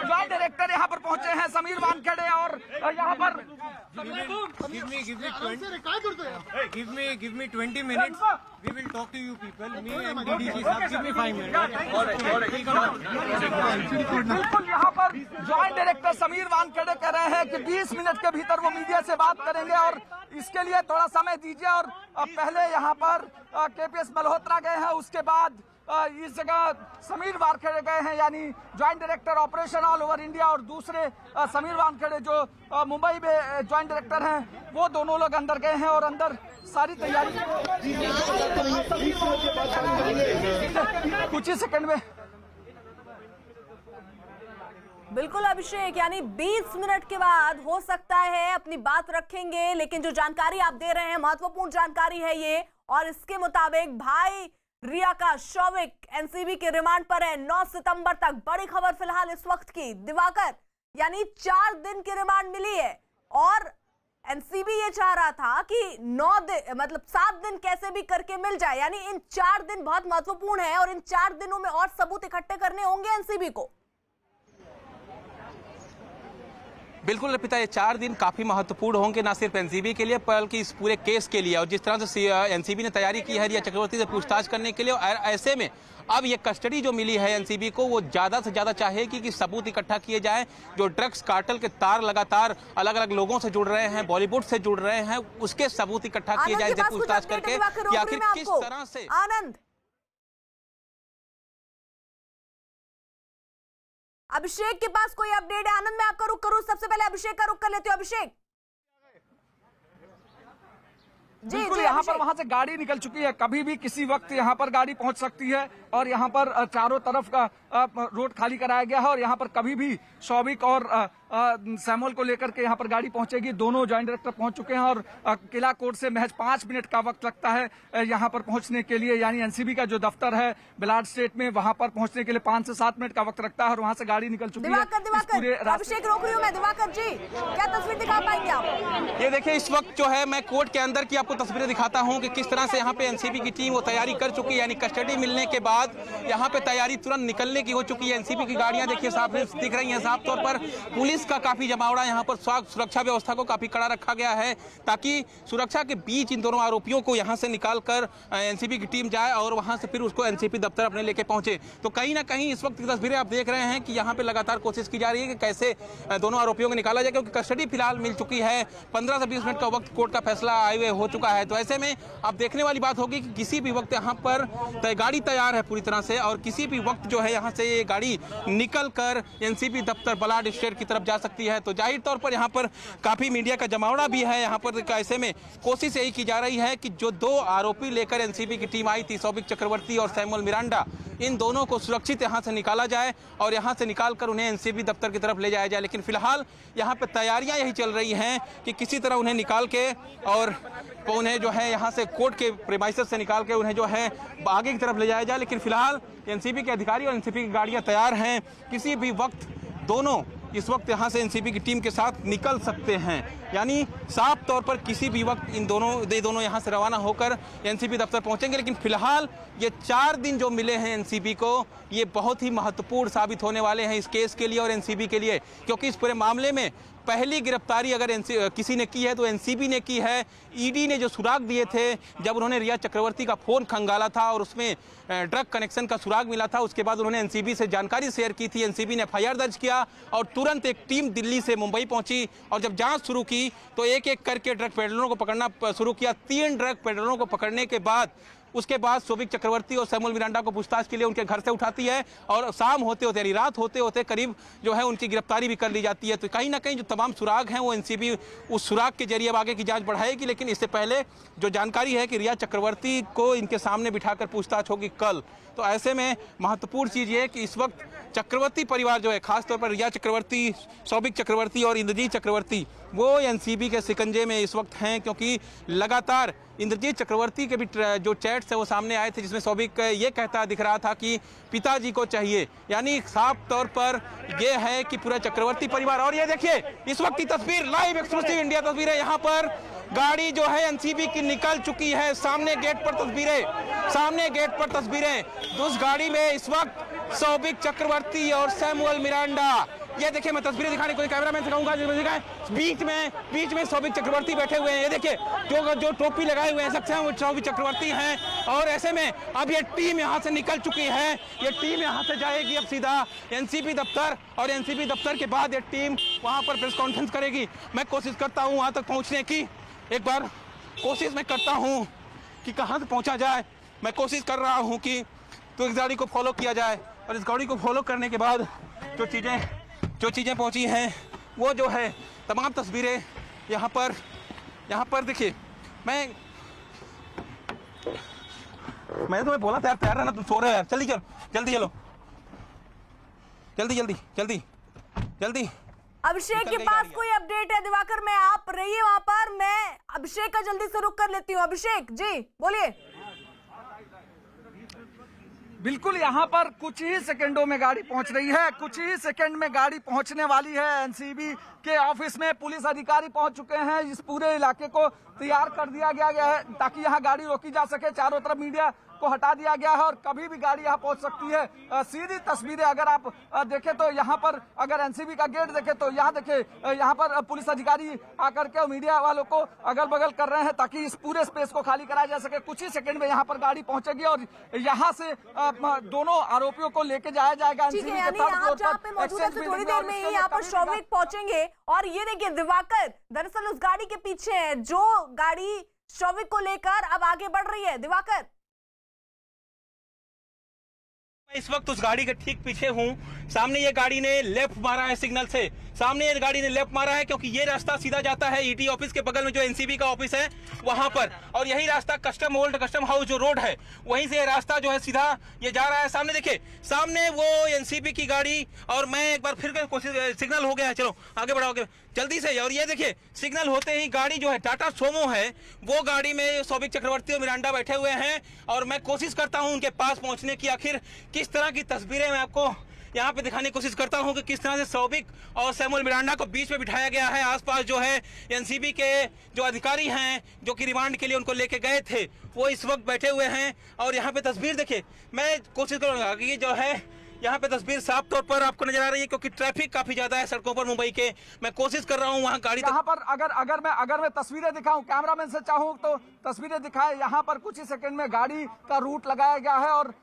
जॉइंट डायरेक्टर यहाँ पर पहुंचे हैं समीर वानखेड़े, और यहाँ पर give me 20 minutes. We will talk to you people. Me and DDG साहब, give me 5 minutes. बिल्कुल यहाँ पर जॉइंट डायरेक्टर समीर वानखेड़े कह रहे हैं कि 20 मिनट के भीतर वो मीडिया से बात करें। लेंगे और इसके लिए थोड़ा समय दीजिए। और पहले यहाँ पर केपीएस मल्होत्रा गए हैं, उसके बाद इस जगह समीर वानखेड़े गए हैं, यानी joint director operation all over India, और दूसरे समीर वानखेड़े जो मुंबई में ज्वाइंट डायरेक्टर हैं, वो दोनों लोग अंदर गए हैं और अंदर सारी तैयारी कुछ ही सेकंड में। बिल्कुल अभिषेक, यानी 20 मिनट के बाद हो सकता है अपनी बात रखेंगे, लेकिन जो जानकारी आप दे रहे हैं महत्वपूर्ण जानकारी है ये। और इसके मुताबिक भाई रिया का शौविक एनसीबी के रिमांड पर है 9 सितंबर तक। बड़ी खबर फिलहाल इस वक्त की दिवाकर, यानी 4 दिन की रिमांड मिली है और एनसीबी ये चाह रहा था कि 9 दिन मतलब 7 दिन कैसे भी करके मिल जाए, यानी इन 4 दिन बहुत महत्वपूर्ण है और इन 4 दिनों में और सबूत इकट्ठे करने होंगे एनसीबी को। बिल्कुल अर्पिता, ये 4 दिन काफी महत्वपूर्ण होंगे ना सिर्फ एनसीबी के लिए बल्कि इस पूरे केस के लिए। और जिस तरह से एनसीबी ने तैयारी की है रिया चक्रवर्ती से पूछताछ करने के लिए, और ऐसे में अब ये कस्टडी जो मिली है एनसीबी को, वो ज्यादा से ज्यादा चाहेगी कि सबूत इकट्ठा किए जाएं। जो ड्रग्स कार्टेल के तार लगातार अलग अलग लोगों से जुड़ रहे हैं, बॉलीवुड से जुड़ रहे हैं, उसके सबूत इकट्ठा किए जाए पूछताछ करके कि आखिर किस तरह से। आनंद, अभिषेक के पास कोई अपडेट है? आनंद, मैं आपका रुख करूं, सबसे पहले अभिषेक का रुख कर लेती हूं। अभिषेक जी, बिल्कुल, यहाँ पर वहां से गाड़ी निकल चुकी है, कभी भी किसी वक्त यहाँ पर गाड़ी पहुंच सकती है। और यहाँ पर चारों तरफ का रोड खाली कराया गया है और यहाँ पर कभी भी शौविक और सैमुअल को लेकर के यहाँ पर गाड़ी पहुंचेगी। दोनों ज्वाइंट डायरेक्टर पहुंच चुके हैं और किला कोर्ट से महज 5 मिनट का वक्त लगता है यहाँ पर पहुंचने के लिए, यानी एनसीबी का जो दफ्तर है बिलाट स्टेट में, वहां पर पहुंचने के लिए 5 से 7 मिनट का वक्त लगता है और वहां से गाड़ी निकल चुकी है। अभिषेक रोक रही हूँ मैं। दिवाकर जी, क्या तस्वीर दिखा पाएंगे आप? ये देखिए, इस वक्त जो है मैं कोर्ट के अंदर की आपको तस्वीरें दिखाता हूं कि किस तरह से यहाँ पे एनसीबी की टीम वो तैयारी कर चुकी है। यानी कस्टडी मिलने के बाद यहाँ पे तैयारी तुरंत निकलने की हो चुकी है। एनसीबी की गाड़ियां देखिए साफ दिख रही हैं, साफ तौर पर पुलिस का काफी जमावड़ा यहाँ पर सुरक्षा व्यवस्था को काफी कड़ा रखा गया है ताकि सुरक्षा के बीच इन दोनों आरोपियों को यहाँ से निकालकर एनसीबी की टीम जाए और वहां से फिर उसको एनसीबी दफ्तर अपने लेके पहुंचे। तो कहीं ना कहीं इस वक्त की तस्वीरें आप देख रहे हैं कि यहाँ पे लगातार कोशिश की जा रही है कि कैसे दोनों आरोपियों को निकाला जाए, क्योंकि कस्टडी फिलहाल मिल चुकी है। 15 से 20 मिनट का वक्त कोर्ट का फैसला आए हुए हो चुका है। तो ऐसे में अब देखने वाली बात होगी कि किसी भी वक्त यहाँ पर गाड़ी तैयार है पूरी तरह से और किसी भी वक्त जो है यहाँ से ये गाड़ी निकल कर एनसीबी दफ्तर बलाड स्टेट की तरफ जा सकती है। तो जाहिर तौर पर यहाँ पर काफी मीडिया का जमावड़ा भी है। यहाँ पर ऐसे में कोशिश यही की जा रही है कि जो 2 आरोपी लेकर एनसीबी की टीम आई थी, शौविक चक्रवर्ती और सैमुअल मिरांडा, इन दोनों को सुरक्षित यहाँ से निकाला जाए और यहाँ से निकालकर उन्हें एनसीबी दफ्तर की तरफ ले जाया जाए। लेकिन फिलहाल यहाँ पे तैयारियां यही चल रही हैं कि किसी तरह उन्हें निकाल के और उन्हें जो है यहाँ से कोर्ट के प्रेमाइसेस से निकाल के उन्हें जो है आगे की तरफ ले जाया जाए। लेकिन फिलहाल एनसीबी के अधिकारी और एनसीबी की गाड़ियां तैयार हैं, किसी भी वक्त दोनों इस वक्त यहाँ से एनसीबी की टीम के साथ निकल सकते हैं। यानी साफ तौर पर किसी भी वक्त इन दोनों यहाँ से रवाना होकर एनसीबी दफ्तर पहुंचेंगे। लेकिन फिलहाल ये 4 दिन जो मिले हैं एनसीबी को, ये बहुत ही महत्वपूर्ण साबित होने वाले हैं इस केस के लिए और एनसीबी के लिए, क्योंकि इस पूरे मामले में पहली गिरफ्तारी अगर किसी ने की है तो एनसीबी ने की है। ईडी ने जो सुराग दिए थे जब उन्होंने रिया चक्रवर्ती का फोन खंगाला था और उसमें ड्रग कनेक्शन का सुराग मिला था, उसके बाद उन्होंने एनसीबी से जानकारी शेयर की थी। एनसीबी ने एफआईआर दर्ज किया और तुरंत एक टीम दिल्ली से मुंबई पहुंची और जब जांच शुरू की तो एक एक करके ड्रग पेडलरों को पकड़ना शुरू किया। 3 ड्रग पेडलरों को पकड़ने के बाद उसके बाद शौविक चक्रवर्ती और सैमुअल मिरांडा को पूछताछ के लिए उनके घर से उठाती है और शाम होते होते यानी रात होते होते करीब जो है उनकी गिरफ्तारी भी कर ली जाती है। तो कहीं ना कहीं जो तमाम सुराग हैं वो एनसीबी उस सुराग के जरिए अब आगे की जांच बढ़ाएगी। लेकिन इससे पहले जो जानकारी है कि रिया चक्रवर्ती को इनके सामने बिठाकर पूछताछ होगी कल। तो ऐसे में महत्वपूर्ण चीज़ ये है कि इस वक्त चक्रवर्ती परिवार जो है, खासतौर पर रिया चक्रवर्ती, शौविक चक्रवर्ती और इंद्रजीत चक्रवर्ती, वो एनसीबी के शिकंजे में इस वक्त हैं, क्योंकि लगातार इंद्रजीत चक्रवर्ती के भी जो चैट्स है वो सामने आए थे जिसमें शौविक ये कहता दिख रहा था कि पिताजी को चाहिए। यानी साफ तौर पर ये है कि पूरा चक्रवर्ती परिवार। और ये देखिए इस वक्त की तस्वीर, लाइव एक्सक्लूसिव इंडिया तस्वीर है। यहाँ पर गाड़ी जो है एनसीबी की निकल चुकी है, सामने गेट पर तस्वीरें। उस गाड़ी में इस वक्त शौविक चक्रवर्ती और सैमुअल मिरांडा ये देखिए, मैं तस्वीरें दिखाने को कैमरामैन से कहूंगा, बीच में सौभिक चक्रवर्ती बैठे हुए हैं। ये देखिए, जो टोपी लगाए हुए हैं सकते हैं वो सौभिक चक्रवर्ती हैं। और ऐसे में अब ये टीम यहाँ से निकल चुकी है। ये टीम यहाँ से जाएगी अब सीधा एनसीबी दफ्तर, और एनसीबी दफ्तर के बाद ये टीम वहाँ पर प्रेस कॉन्फ्रेंस करेगी। मैं कोशिश करता हूँ वहाँ तक पहुँचने की, एक बार कोशिश मैं करता हूँ कि कहाँ से पहुँचा जाए। मैं कोशिश कर रहा हूँ कि तो इस गाड़ी को फॉलो किया जाए, और इस गाड़ी को फॉलो करने के बाद जो चीज़ें पहुँची हैं वो जो है तमाम तस्वीरें यहाँ पर देखिए। मैं तुम्हें बोला था यार, तैयार रहना, तुम सो रहे हो यार। जल्दी चलो, जल्दी। अभिषेक के पास कोई अपडेट है? दिवाकर में आप रहिए वहां पर, मैं अभिषेक का जल्दी से रुक कर लेती हूँ। अभिषेक जी बोलिए। बिल्कुल, यहाँ पर कुछ ही सेकंडों में गाड़ी पहुंच रही है, कुछ ही सेकंड में गाड़ी पहुंचने वाली है। एनसीबी के ऑफिस में पुलिस अधिकारी पहुंच चुके हैं। इस पूरे इलाके को तैयार कर दिया गया है ताकि यहाँ गाड़ी रोकी जा सके। चारों तरफ मीडिया को हटा दिया गया है और कभी भी गाड़ी यहाँ पहुंच सकती है। सीधी तस्वीरें अगर आप देखें तो यहाँ पर अगर एनसीबी का गेट देखें तो यहाँ देखें, यहाँ पर पुलिस अधिकारी आकर के मीडिया वालों को अगल बगल कर रहे हैं ताकि इस पूरे स्पेस को खाली कराया जा सके। कुछ ही सेकंड में यहाँ पर गाड़ी पहुंचेगी और यहाँ से दोनों आरोपियों को लेके जाया जाएगा। थोड़ी देर में ही यहाँ पर सौभिक पहुंचेंगे। और ये देखिए दिवाकर, दरअसल उस गाड़ी के पीछे है जो गाड़ी सौभिक को लेकर अब आगे बढ़ रही है। दिवाकर, मैं इस वक्त उस गाड़ी के ठीक पीछे हूँ। सामने ये गाड़ी ने लेफ्ट मारा है सिग्नल से, सामने ये गाड़ी ने लेफ्ट मारा है क्योंकि ये रास्ता सीधा जाता है ईटी ऑफिस के बगल में जो एनसीबी का ऑफिस है वहां पर, और यही रास्ता ओल्ड कस्टम हाउस जो रोड है वहीं से ये रास्ता जो है सीधा ये जा रहा है। सामने देखिए, सामने वो एनसीबी की गाड़ी, और मैं एक बार फिर कोशिश, सिग्नल हो गया है, चलो आगे बढ़ाओ जल्दी से। और ये देखिए, सिग्नल होते ही गाड़ी जो है टाटा सोमो है, वो गाड़ी में सौभिक चक्रवर्ती और मिरांडा बैठे हुए हैं। और मैं कोशिश करता हूं उनके पास पहुंचने की। आखिर किस तरह की तस्वीरें मैं आपको यहाँ पे दिखाने की कोशिश करता हूं कि किस तरह से सौभिक और सैमुअल मिरांडा को बीच में बिठाया गया है। आसपास जो है एनसीबी के जो अधिकारी हैं जो कि रिमांड के लिए उनको लेके गए थे वो इस वक्त बैठे हुए हैं। और यहाँ पे तस्वीर देखिए, मैं कोशिश करूंगा कि ये जो है यहाँ पे तस्वीर साफ तौर पर आपको नजर आ रही है क्योंकि ट्रैफिक काफी ज्यादा है सड़कों पर मुंबई के। मैं कोशिश कर रहा हूँ वहाँ गाड़ी यहाँ पर अगर मैं तस्वीरें दिखाऊं, कैमरामैन से चाहूँ तो तस्वीरें दिखाए। यहाँ पर कुछ ही सेकंड में गाड़ी का रूट लगाया गया है और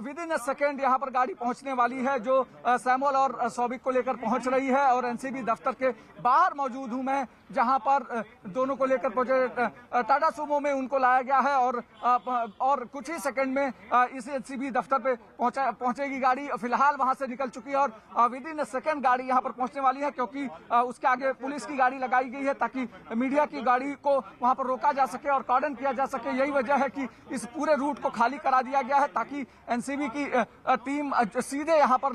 विद इन अ सेकेंड यहाँ पर गाड़ी पहुंचने वाली है जो सैमुअल और सौभिक को लेकर पहुंच रही है। और एनसीबी दफ्तर के बाहर मौजूद हूँ मैं, जहाँ पर दोनों को लेकर पहुंचे टाटा सुमो में उनको लाया गया है। और कुछ ही सेकंड में इस एनसीबी दफ्तर पे पहुंचेगी गाड़ी। फिलहाल वहां से निकल चुकी है और विद इन अ सेकेंड गाड़ी यहाँ पर पहुंचने वाली है क्योंकि उसके आगे पुलिस की गाड़ी लगाई गई है ताकि मीडिया की गाड़ी को वहां पर रोका जा सके और कॉर्डन किया जा सके। यही वजह है कि इस पूरे रूट को खाली करा दिया गया है ताकि एनसीबी की टीम सीधे यहाँ पर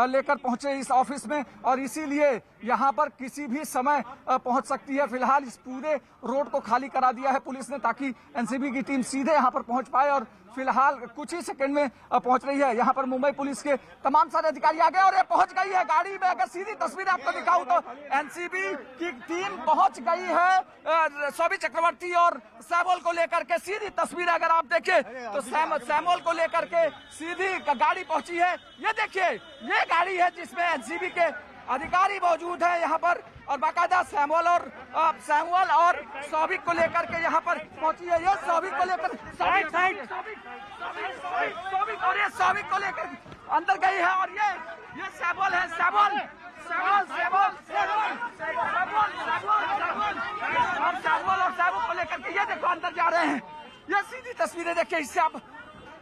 लेकर पहुंचे इस ऑफिस में, और इसीलिए यहाँ पर किसी भी समय पहुंच सकती है। फिलहाल इस पूरे रोड को खाली करा दिया है पुलिस ने ताकि एनसीबी की टीम सीधे यहाँ पर पहुंच पाए और फिलहाल कुछ ही सेकंड में पहुंच रही है। यहाँ पर मुंबई पुलिस के तमाम सारे अधिकारी आ गए और ये पहुंच गई है गाड़ी में। अगर सीधी तस्वीर आपको दिखाऊं तो एनसीबी की टीम पहुंच गई है सौभिक चक्रवर्ती और सैमुअल को लेकर के। सीधी तस्वीर अगर आप देखें तो सैमुअल को लेकर के सीधी गाड़ी पहुंची है। ये देखिए, ये गाड़ी है जिसमें एनसीबी के अधिकारी मौजूद है यहाँ पर और बाकायदा सैमुअल और सौभिक को लेकर के यहाँ पर पहुंची है। ये सौभिक को लेकर सौभिक को लेकर अंदर गई है और ये सैमुअल है। सैमुअल को लेकर के ये देखो अंदर जा रहे हैं। ये सीधी तस्वीरें देखिए, इससे आप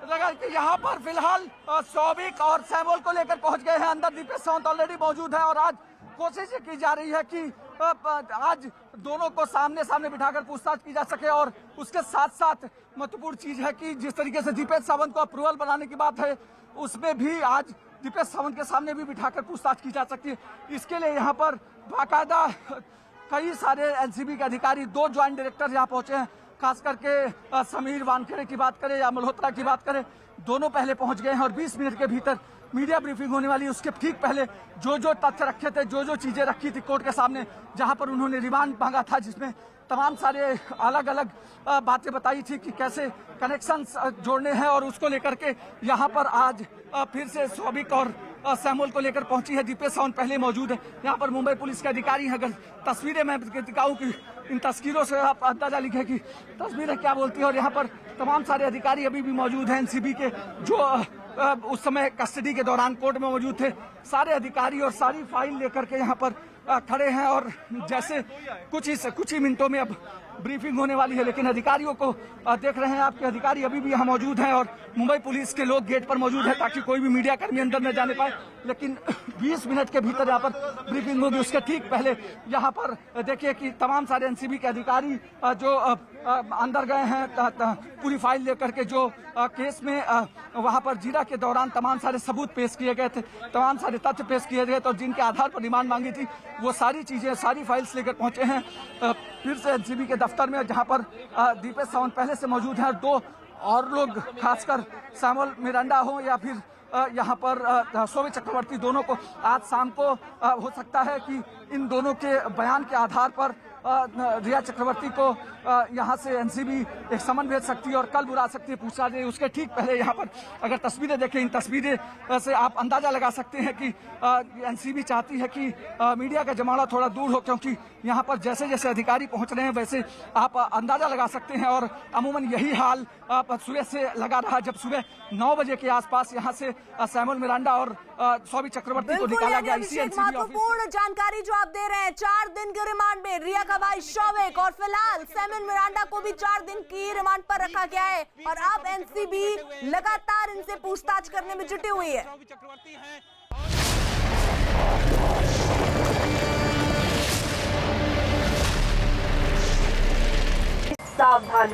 लगा कि यहाँ पर फिलहाल सौभिक और सैमुअल को लेकर पहुंच गए हैं अंदर। दीपेश सावंत ऑलरेडी मौजूद है और आज कोशिश की जा रही है कि आज दोनों को सामने सामने बिठाकर पूछताछ की जा सके। और उसके साथ साथ महत्वपूर्ण चीज है कि जिस तरीके से दीपेश सावंत को अप्रूवल बनाने की बात है उसमें भी आज दीपेश सावंत के सामने भी बिठाकर पूछताछ की जा सकती है। इसके लिए यहाँ पर बाकायदा कई सारे एनसीबी के अधिकारी, 2 ज्वाइंट डायरेक्टर यहाँ पहुंचे हैं। खास करके समीर वानखेड़े की बात करें या मल्होत्रा की बात करें, दोनों पहले पहुंच गए हैं और 20 मिनट के भीतर मीडिया ब्रीफिंग होने वाली है। उसके ठीक पहले जो तथ्य रखे थे, जो चीजें रखी थी कोर्ट के सामने, जहां पर उन्होंने रिमांड मांगा था जिसमें तमाम सारे अलग अलग बातें बताई थी कि कैसे कनेक्शंस जोड़ने हैं, और उसको लेकर के यहाँ पर आज फिर से शोभिक और सैमुअल को लेकर पहुंची है दीपेश सावंत। पहले मौजूद है यहाँ पर मुंबई पुलिस के अधिकारी हैं। अगर तस्वीरें मैं दिखाऊं कि इन तस्वीरों से आप अंदाजा लिखें कि तस्वीरें क्या बोलती है। और यहाँ पर तमाम सारे अधिकारी अभी भी मौजूद हैं एनसीबी के, जो उस समय कस्टडी के दौरान कोर्ट में मौजूद थे। सारे अधिकारी और सारी फाइल लेकर के यहाँ पर खड़े हैं, और जैसे कुछ ही मिनटों में अब ब्रीफिंग होने वाली है। लेकिन अधिकारियों को देख रहे हैं आपके अधिकारी अभी भी यहाँ मौजूद हैं, और मुंबई पुलिस के लोग गेट पर मौजूद है ताकि कोई भी मीडिया कर्मी अंदर न जाने पाए। लेकिन 20 मिनट के भीतर यहाँ पर ब्रीफिंग होगी। उसके ठीक पहले यहाँ पर देखिए कि तमाम सारे एनसीबी के अधिकारी जो अंदर गए हैं पूरी फाइल लेकर के, जो केस में वहाँ पर जीरा के दौरान तमाम सारे सबूत पेश किए गए थे, तमाम सारे तथ्य पेश किए गए थे, और जिनके आधार पर रिमांड मांगी थी वो सारी चीजें, सारी फाइल्स लेकर पहुंचे हैं फिर से एनसीबी के दफ्तर में, जहां पर दीपेश सावंत पहले से मौजूद हैं, और 2 और लोग खासकर सैमुअल मिरांडा हो या फिर यहाँ पर शोभिक चक्रवर्ती, दोनों को आज शाम को हो सकता है कि इन दोनों के बयान के आधार पर रिया चक्रवर्ती को यहाँ से एनसीबी एक समन भेज सकती है और कल बुला सकती है पूछा जाए। उसके ठीक पहले यहाँ पर अगर तस्वीरें देखें, इन तस्वीरें से आप अंदाजा लगा सकते हैं कि एनसीबी चाहती है कि मीडिया का जमावड़ा थोड़ा दूर हो, क्योंकि यहाँ पर जैसे जैसे अधिकारी पहुँच रहे हैं वैसे आप अंदाजा लगा सकते हैं। और अमूमन यही हाल सुबह से लगा रहा, जब सुबह 9 बजे के आसपास यहाँ से सैमुअल मिरांडा और शोभिक चक्रवर्ती को निकाला गया। इसी महत्वपूर्ण जानकारी जो आप दे रहे हैं, 4 दिन के रिमांड में रिया का भाई शोभिक और फिलहाल सैमुअल मिरांडा को भी 4 दिन की रिमांड पर रखा गया है, और अब एनसीबी लगातार इनसे पूछताछ करने में जुटी हुई है। सावधान